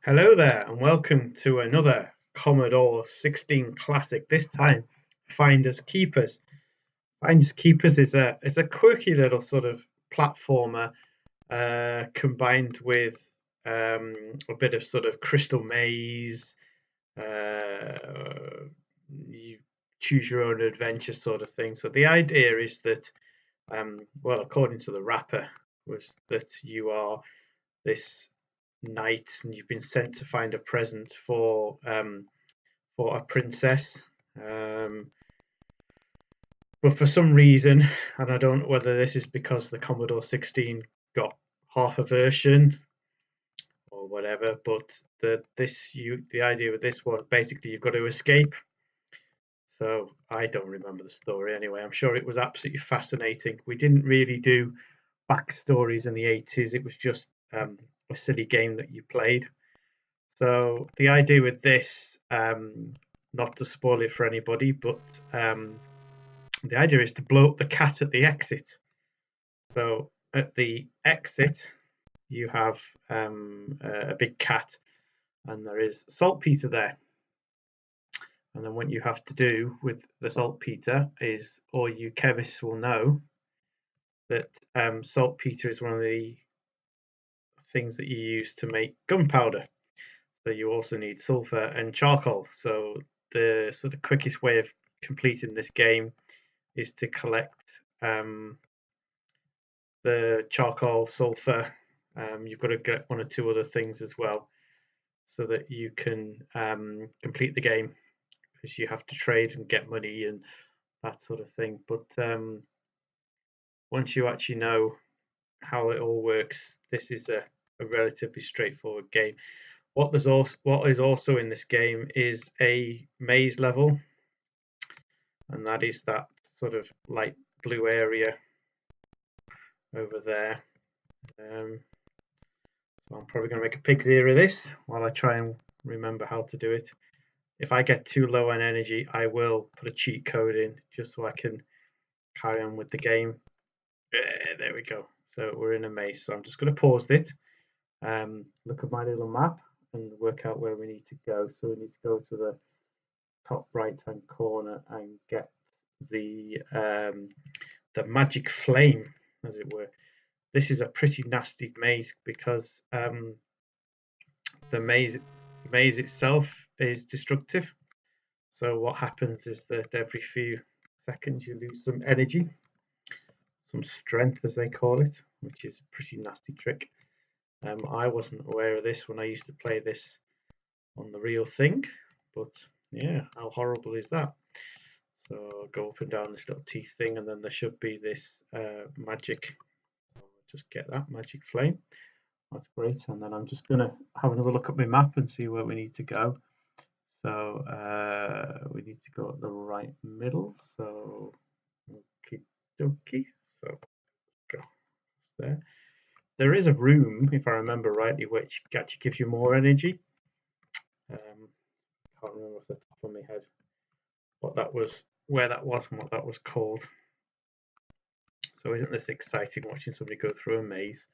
Hello there, and welcome to another Commodore 16 classic. This time, Finders Keepers. Finders Keepers is a quirky little sort of platformer combined with a bit of sort of Crystal Maze. You choose your own adventure sort of thing. So the idea is that, well, according to the wrapper, was that you are this knight and you've been sent to find a present for a princess. But for some reason, and I don't know whether this is because the Commodore 16 got half a version or whatever, but the idea with this was basically you've got to escape. So I don't remember the story anyway. I'm sure it was absolutely fascinating. We didn't really do backstories in the 80s. It was just a silly game that you played. So the idea with this, not to spoil it for anybody, but the idea is to blow up the cat at the exit. So at the exit, you have a big cat, and there is saltpeter there. And then what you have to do with the saltpeter is, all you chemists will know that saltpeter is one of the things that you use to make gunpowder. So you also need sulfur and charcoal. So the sort of quickest way of completing this game is to collect the charcoal, sulfur. You've got to get one or two other things as well, so that you can complete the game, because you have to trade and get money and that sort of thing. But once you actually know how it all works, this is a relatively straightforward game. What is also in this game is a maze level, and that is that sort of light blue area over there. So I'm probably going to make a pig's ear of this while I try and remember how to do it. If I get too low on energy, I will put a cheat code in just so I can carry on with the game. There we go. So we're in a maze. So I'm just going to pause it, look at my little map, and work out where we need to go. So we need to go to the top right hand corner and get the magic flame, as it were. This is a pretty nasty maze because the maze itself is destructive. So what happens is that every few seconds you lose some energy, some strength as they call it, which is a pretty nasty trick. I wasn't aware of this when I used to play this on the real thing, but yeah, how horrible is that? So I'll go up and down this little teeth thing, and then there should be this magic. I'll just get that magic flame. That's great. And then I'm just going to have another look at my map and see where we need to go. So we need to go at the right middle. So okie dokie. So go there. There is a room, if I remember rightly, which actually gives you more energy. Can't remember off the top of my head what that was, where that was, and what that was called. So isn't this exciting, watching somebody go through a maze?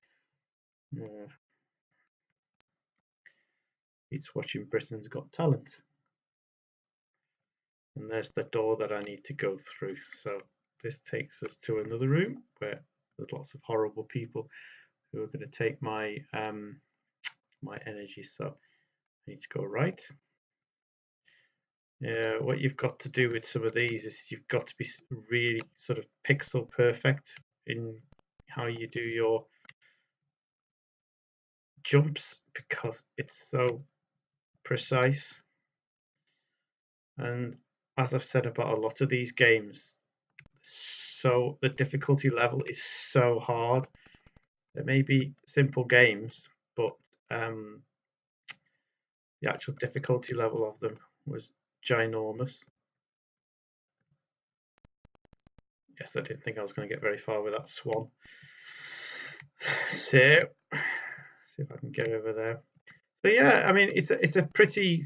It's watching Britain's Got Talent. And there's the door that I need to go through. So this takes us to another room where there's lots of horrible people who are going to take my my energy. So I need to go right. What you've got to do with some of these is you've got to be really sort of pixel perfect in how you do your jumps, because it's so precise. And as I've said about a lot of these games, so the difficulty level is so hard. There may be simple games, but the actual difficulty level of them was ginormous. Yes, I didn't think I was going to get very far with that swan. So, see if I can get over there. So yeah, I mean, it's a pretty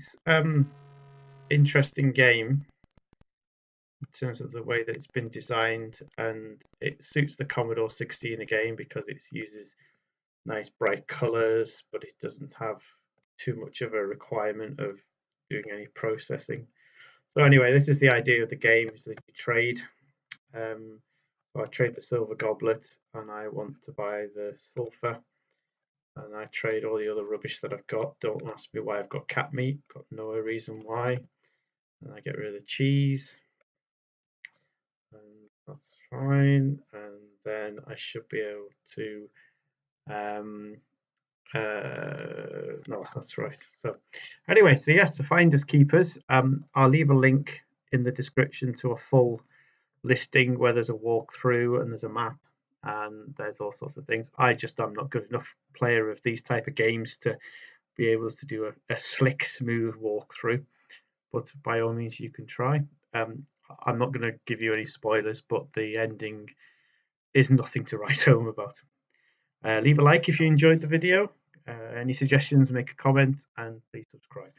interesting game in terms of the way that it's been designed, and it suits the Commodore 16 again because it uses nice bright colors, but it doesn't have too much of a requirement of doing any processing. So anyway, this is the idea of the game: is that you trade. So I trade the silver goblet, and I want to buy the sulfur, and I trade all the other rubbish that I've got. Don't ask me why I've got cat meat. Got no reason why. And I get rid of the cheese, and that's fine. And then I should be able to. No, that's right. So anyway, so yes, so Finders Keepers. I'll leave a link in the description to a full listing where there's a walkthrough and there's a map and there's all sorts of things. I'm not good enough player of these type of games to be able to do a slick, smooth walkthrough. But by all means, you can try. I'm not going to give you any spoilers, but the ending is nothing to write home about. Leave a like if you enjoyed the video. Any suggestions, make a comment, and please subscribe.